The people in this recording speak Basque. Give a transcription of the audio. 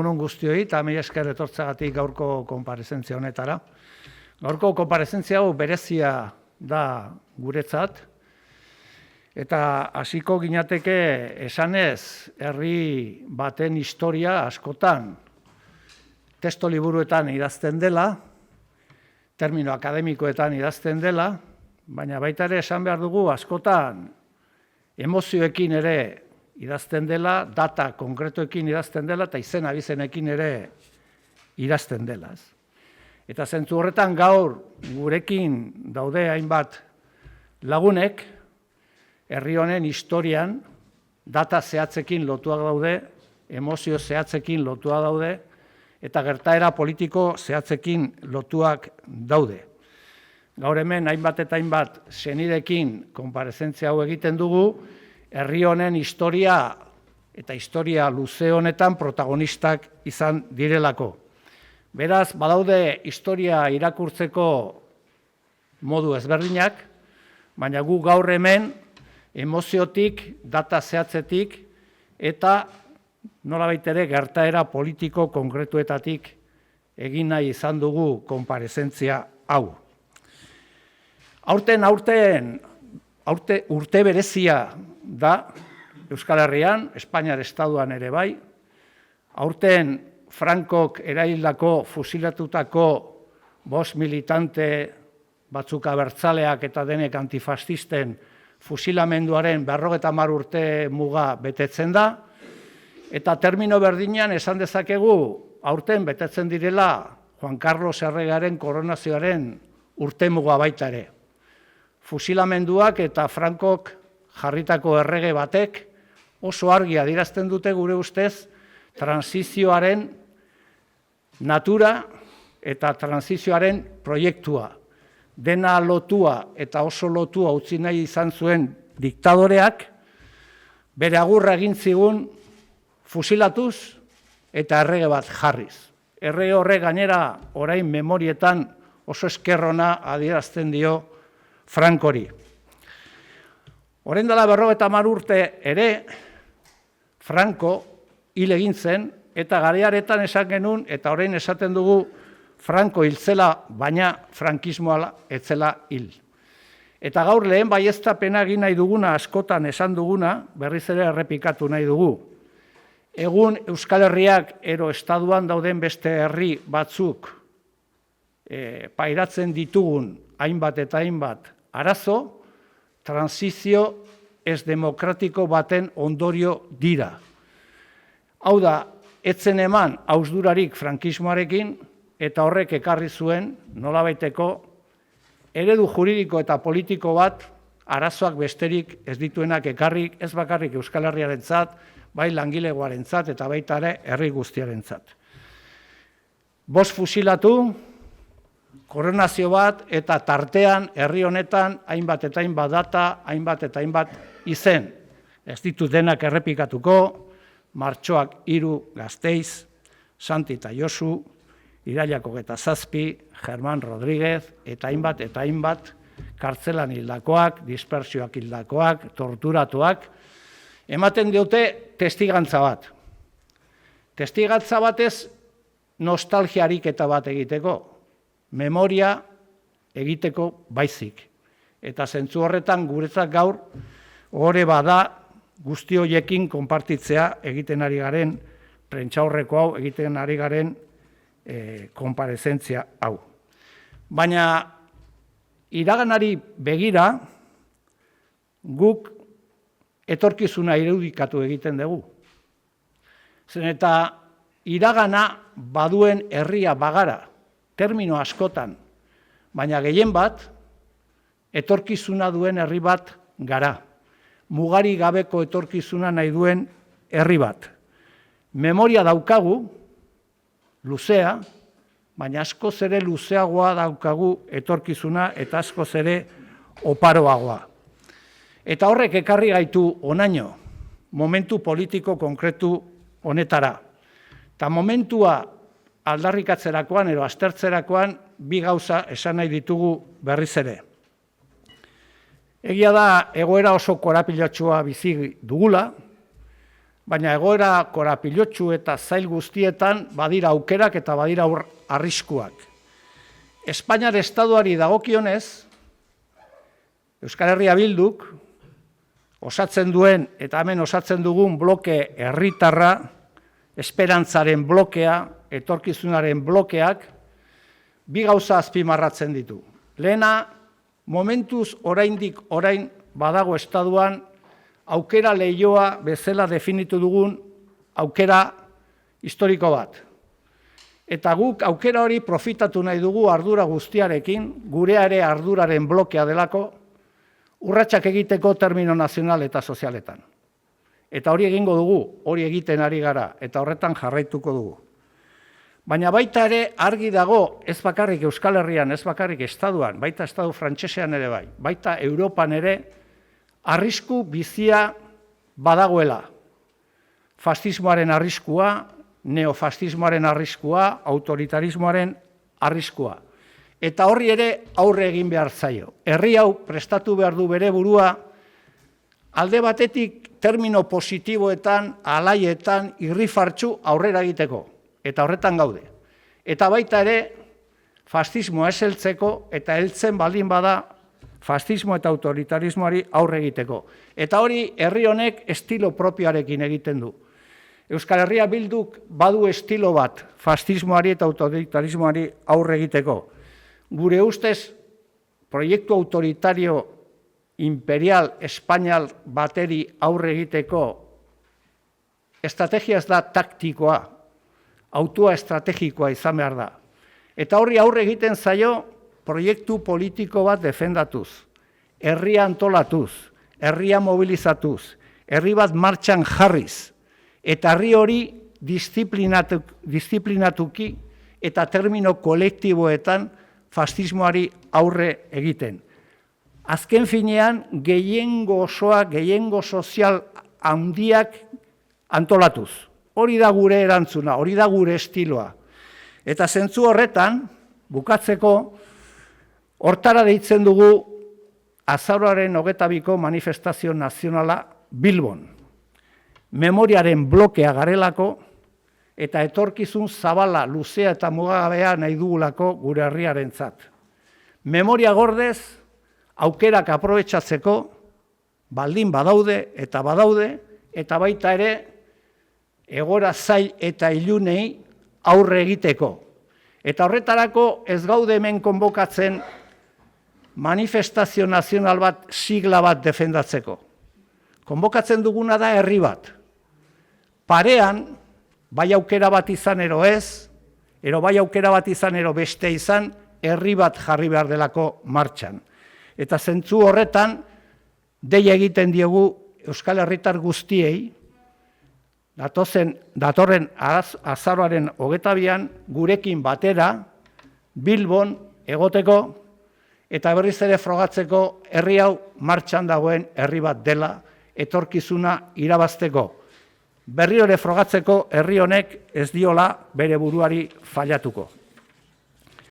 egunon guztioi, eta mila esker etortzagatik gaurko konparezentzia honetara. Gaurko konparezentzia hau berezia da guretzat, eta hasiko ginateke esanez herri baten historia askotan testo liburuetan idazten dela, termino akademikoetan idazten dela, baina baita ere esan behar dugu askotan emozioekin ere idazten dela, data konkretuekin idazten dela, eta izen abizenekin ere idazten dela. Eta zentzu horretan gaur gurekin daude hainbat lagunek, herri honen historian data zehatzekin lotuak daude, emozio zehatzekin lotuak daude, eta gertaera politiko zehatzekin lotuak daude. Gaur hemen hainbat eta hainbat senidekin konparezentzia hau egiten dugu, herri honen historia eta historia luze honetan protagonistak izan direlako. Beraz, badaude historia irakurtzeko modu ezberdinak, baina gu gaur hemen emoziotik, data zehatzetik eta nolabait ere gertaera politiko konkretuetatik egin nahi izan dugu konparezentzia hau. Urte berezia da Euskal Herrian, Espainiar Estatuan ere bai, aurten Frankok eraildako fusilatutako 5 militante batzuk abertzaleak eta denek antifascisten fusilamenduaren 50 urte muga betetzen da, eta termino berdinean esan dezakegu aurten betetzen direla Juan Carlos Erregaren koronazioaren urtemuga baita ere. Fusilamenduak eta Frankok jarritako errege batek oso argi adierazten dute gure ustez transizioaren natura eta transizioaren proiektua. Dena lotua eta oso lotua utzi nahi izan zuen diktadoreak bere agurra egin zigun fusilatuz eta errege bat jarriz. Errege horrek gainera orain memorietan oso eskerrona adierazten dio Frankori. Orain dela 50 urte ere Franco hil egin zen, eta garearetan esan genuen, eta orain esaten dugu Franco hil zela, baina frankismoa etzela hil. Eta gaur lehen baieztapena egin nahi duguna, askotan esan duguna, berriz ere errepikatu nahi dugu. Egun Euskal Herriak ero estatuan dauden beste herri batzuk pairatzen ditugun hainbat eta hainbat arazo, transizio ez demokratiko baten ondorio dira. Hau da, etzen eman hausdurarik frankismoarekin, eta horrek ekarri zuen nolabaiteko eredu juridiko eta politiko bat arazoak besterik ez dituenak ekarrik, ez bakarrik Euskal Herriarentzat, bai langilegoarentzat eta baita ere herri guztiarentzat. 5 fusilatu, koronazio bat eta tartean herri honetan hainbat eta hainbat data, hainbat eta hainbat izen. Ez ditut denak errepikatuko, Martxoak 3 Gasteiz, Santi eta Josu, Irailak 27, Germán Rodríguez, eta hainbat kartzelan hildakoak, dispersioak hildakoak, torturatuak, ematen dute testigantza bat. Testigantza batez nostalgiarik eta bat egiteko, memoria egiteko baizik. Eta zentzu horretan guretzat gaur, ohore bada guzti horiekin konpartitzea egiten ari garen, prentsaurreko hau egiten ari garen konparezentzia hau. Baina iraganari begira guk etorkizuna irudikatu egiten dugu. Zen eta iragana baduen herria bagara, termino askotan, baina gehien bat etorkizuna duen herri bat gara. Mugari gabeko etorkizuna nahi duen herri bat. Memoria daukagu, luzea, baina askoz ere luzeagoa daukagu etorkizuna eta askoz ere oparoagoa. Eta horrek ekarri gaitu honaino, momentu politiko konkretu honetara. Eta momentua aldarrikatzerakoan edo aztertzerakoan bi gauza esan nahi ditugu berriz ere. Egia da egoera oso korapilatsua bizi dugula, baina egoera korapilotsu eta zail guztietan badira aukerak eta badira arriskuak. Espainiar Estatuari dagokionez, Euskal Herria Bilduk osatzen duen eta hemen osatzen dugun bloke herritarra, esperantzaren blokea, etorkizunaren blokeak, bi gauza azpimarratzen ditu. Lehena, momentuz orain badago estatuan aukera leihoa bezala definitu dugun aukera historiko bat. Eta guk aukera hori profitatu nahi dugu ardura guztiarekin, gurea ere arduraren blokea delako, urratsak egiteko termino nazional eta sozialetan. Eta hori egingo dugu, hori egiten ari gara, eta horretan jarraituko dugu. Baina baita ere argi dago, ez bakarrik Euskal Herrian, ez bakarrik estatuan, baita estatu frantsesean ere bai, baita Europan ere, arrisku bizia badagoela. Fasismoaren arriskua, neofasismoaren arriskua, autoritarismoaren arriskua. Eta horri ere aurre egin behar zaio. Herri hau prestatu behar du bere burua, alde batetik termino positiboetan, alaietan, irrifartsu aurrera egiteko. Eta horretan gaude. Eta baita ere, fasismoa ez heltzeko, eta heltzen baldin bada, fasismo eta autoritarismoari aurre egiteko. Eta hori herri honek estilo propioarekin egiten du. Euskal Herria Bilduk badu estilo bat fasismoari eta autoritarismoari aurre egiteko. Gure ustez, proiektu autoritario imperial espainial bateri aurre egiteko estrategia ez da taktikoa, autua estrategikoa izan behar da. Eta horri aurre egiten zaio proiektu politiko bat defendatuz, herria antolatuz, herria mobilizatuz, herri bat martxan jarriz, eta herri hori disiplinatuki eta termino kolektiboetan fasismoari aurre egiten. Azken finean, gehiengo osoa, gehiengo sozial handiak antolatuz. Hori da gure erantzuna, hori da gure estiloa. Eta zentzu horretan, bukatzeko, hortara deitzen dugu azaroaren 22ko manifestazio nazionala Bilbon. Memoriaren blokea garelako eta etorkizun zabala, luzea eta mugagabea nahi dugulako gure herriarentzat. Memoria gordez, aukerak aprobetxatzeko, baldin badaude, eta baita ere, egora zail eta ilunei aurre egiteko. Eta horretarako ez gaude hemen konbokatzen manifestazio nazional bat, sigla bat defendatzeko. Konbokatzen duguna da herri bat. Parean, bai aukera bat izan ero ez, bai aukera bat izan ero beste izan, herri bat jarri behar delako martxan. Eta zentzu horretan, dei egiten diogu Euskal Herritar guztiei, datorren azaroaren 22an gurekin batera, Bilbon egoteko, eta berriz ere frogatzeko herri hau martxan dagoen herri bat dela, etorkizuna irabazteko. Berriro ere frogatzeko herri honek ez diola bere buruari fallatuko.